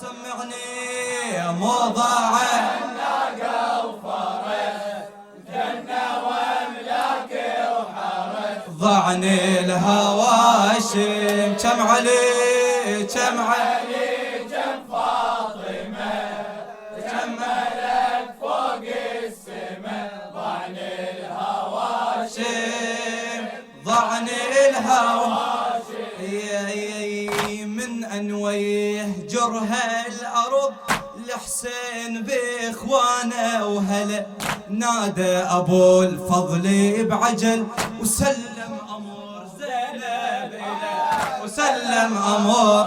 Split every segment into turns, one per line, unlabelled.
سمعني موضعه ضعني الهواشم كم علي كم علي
كم فاطمة كم ملك فوق السماء ضعني الهواشم
ضعني الهواشم من أنويه جرها الأرض الحسين بإخوانه وهلا نادى أبو الفضل بعجل وسلم أمور زينب إليه وسلم أمور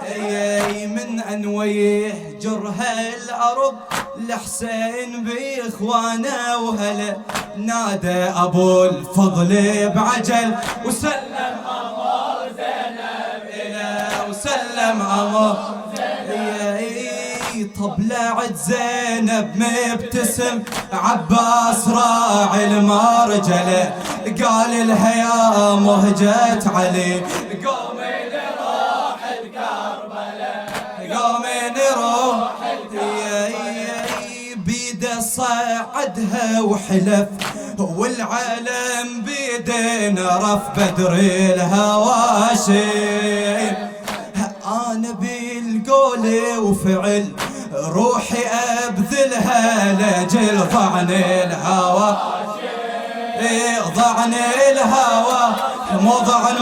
زينب من أنويه جرها الأرض الحسين بإخوانه وهلا نادى أبو الفضل بعجل وسلم أمور زينب إليه وسلم أمور طبلعت زينب مبتسم عباس راعي المرجله قال لها يا مهجة علي
قومي نروح الكربلاء
قومي نروح بيده صعدها وحلف والعالم بيدنا رف بدر الهواشم انا بالقول وفعل روحي ابذلها لاجل ضعني الهوى ضعني الهوى موضعا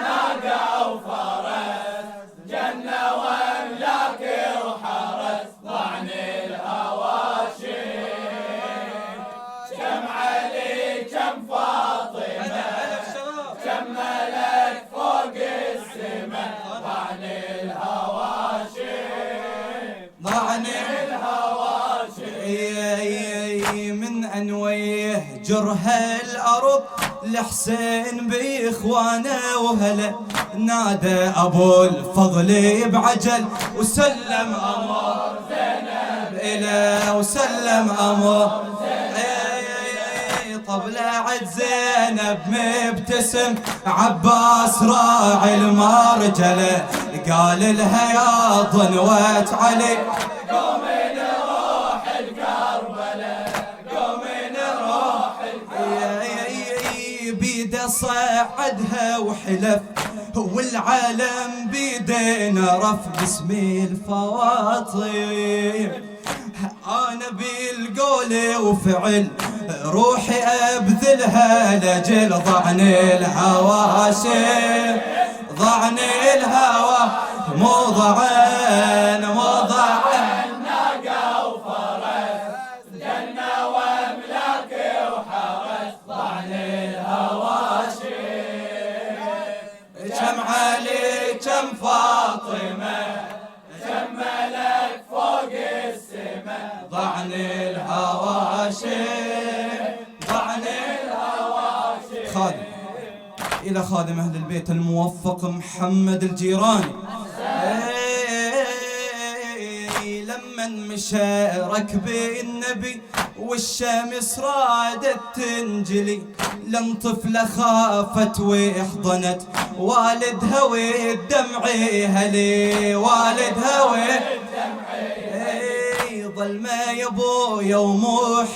ناقة وفرس جنة واملاك وحرس ضعني الهواشم كم علي كم فاطمة كم ملك فوق السماء ضعني الهواشم
ضعني من أنويه جرها الأرض الحسين بإخوانه وهلا نادى أبو الفضل بعجل وسلم أمور
زينب
إليه وسلم أمور طبلعت زينب مبتسم عباس راعي المرجله قال لها يا ضنوة علي
قومي نروح الكربلاء قومي نروح
بيده صعدها وحلف والعالم بيدينا رف باسم الفواطم انا بالقول وفعل روحي ابذلها لاجل ضعني الهواشم ضعني الهوى موضعا
ناقة وفرس جنة واملاك وحرس ضعني الهواشم
كم علي كم فاطمة
كم ملك فوق السماء
ضعني الهواشم ضعني
الهواشم
خادم إلى خادم أهل البيت الموفق محمد الجيراني لما مشى ركب النبي والشمس رادت تنجلي لم طفلة خافت واحضنت والدها والدمع هلي والدها ظل ما يبو يوم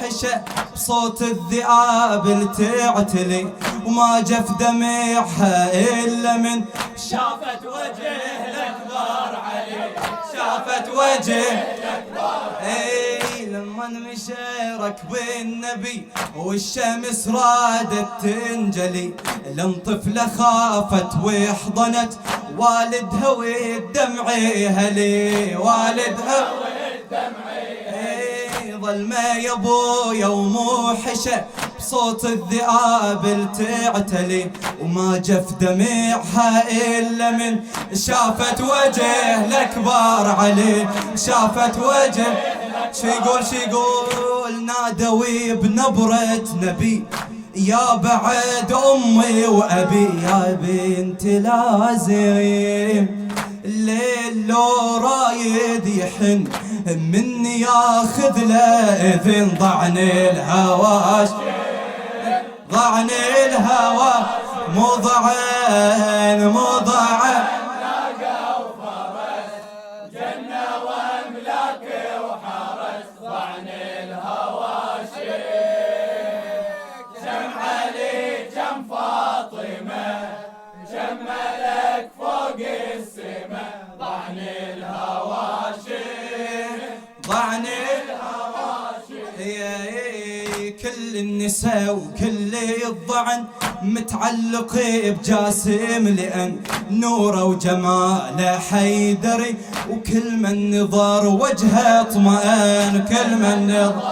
حشا بصوت الذئاب تعتلي وما جف دمعها إلا من
شافت وجه الأكبر علي
شافت وجه لما مشى ركب النبي والشمس رادت تنجلي لم طفلة خافت واحضنت والدها والدمع هلي والدها ظل ما يبو يوم حشا بصوت الذئاب تعتلي وما جف دمعها إلا من شافت وجه الأكبر علي شافت وجه شيقول نادوي بنبرة نبي يا بعد أمي وأبي يا بنت لازم الليل لو رايد يحن مني ياخذ له إذن ضعني الهواش ضعني الهوى موضعين النساء وكل الضعن متعلق بجاسم، لأن نوره وجماله حيدري، وكل من نظر وجهه اطمئن، كل من نظر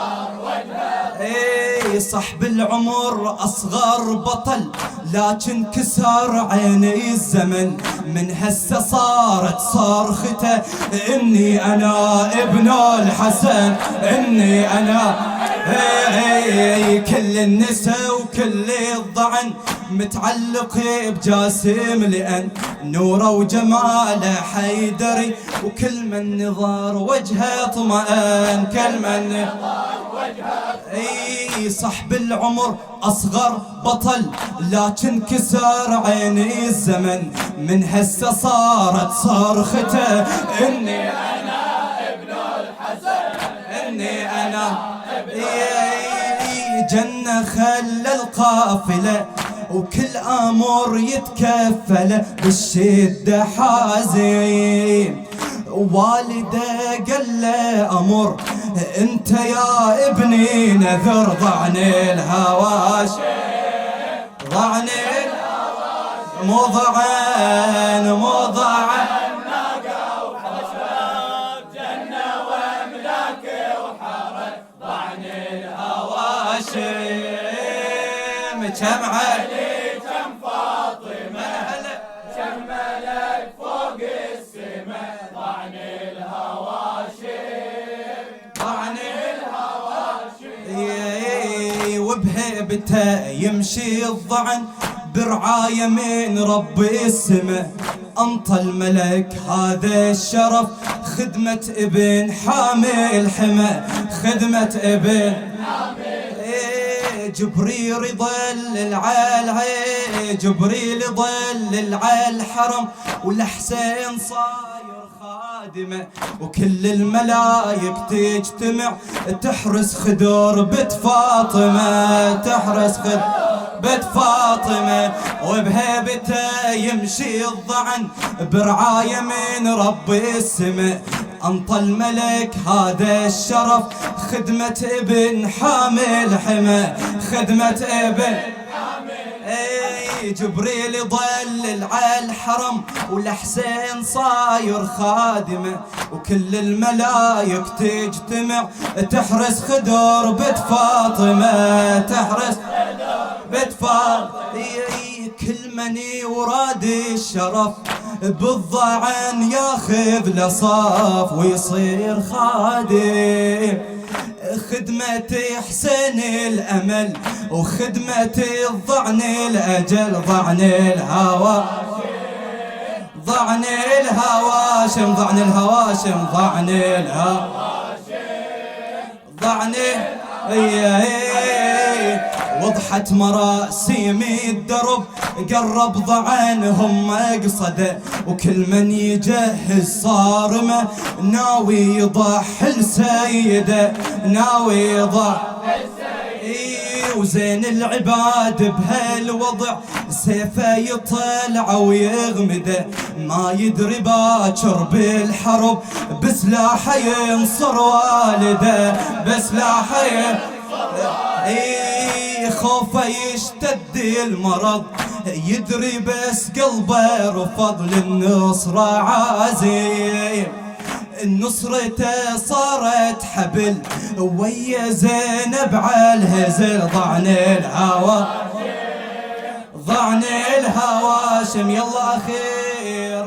صح بالعمر أصغر بطل، لكن كسر عيني الزمن، من هسه صارت صرخته إني أنا ابن الحسن، إني أنا كل النساء وكل الضعن متعلق بجاسم، لأن نوره وجماله حيدري، وكل من نظر وجهه اطمئن، كل من نظر صح بالعمر أصغر بطل، لكن كسر عيني الزمن، من هسه صارت صرخته إني
أنا ابن الحسن،
إني أنا جنة خلى القافلة، وكل أمر يتكفل بالشدة حازم، والده قال له أمر انت يا ابني نذر، ضعني الهواش ضعني مو ضعن مو ضعن،
ناقة وحشاب جنة واملاك وحرم، ضعني
الهواشم كم علي
كم فاطمة كم ملك فوق السماء، ضعني الهواشم
ضعني
الهواشم،
وبهيبته يمشي الضعن برعاية من رب السماء، أنطى الملك هذا الشرف، خدمة ابن حامل حمى، خدمة ابن جبريل يضلل على جبريل يضلل على الحرم، والحسين صاير خادمه، وكل الملايك تجتمع تحرس خدر بنت فاطمه، تحرس خدر بنت فاطمه، وبهيبته يمشي الضعن برعايه من رب السماء، أنطى الملك هذا الشرف، خدمة ابن حامل حمى، خدمة ابن جبريل يضلل على الحرم، والحسين صاير خادمه، وكل الملايك تجتمع تحرس خدر بنت فاطمه، تحرس بنت فاطمه، كل من يراد الشرف بالضعن ياخذ لصاف ويصير خادم، خدمة حسين الأمل وخدمة الضعن الأجل، ضعن الهواشم ضعن الهواشم ضعن الهواشم ضعن الهواشم ضعن وضحت مراسيم الدرب، قرب ضعنهم مقصده، وكل من يجهز صارمه ناوي يضحي لسيده، ناوي يضحي وزين العباد بهالوضع سيفه يطلع ويغمده، ما يدري باكر بالحرب بسلاحه ينصر والده، بسلاحه خوفه يشتد المرض، يدري بس قلبه رفض للنصرة عازم، نصرته صارت حبل ويا زينب على الهزل، ضعن الهواشم ضعن الهواشم يلا أخير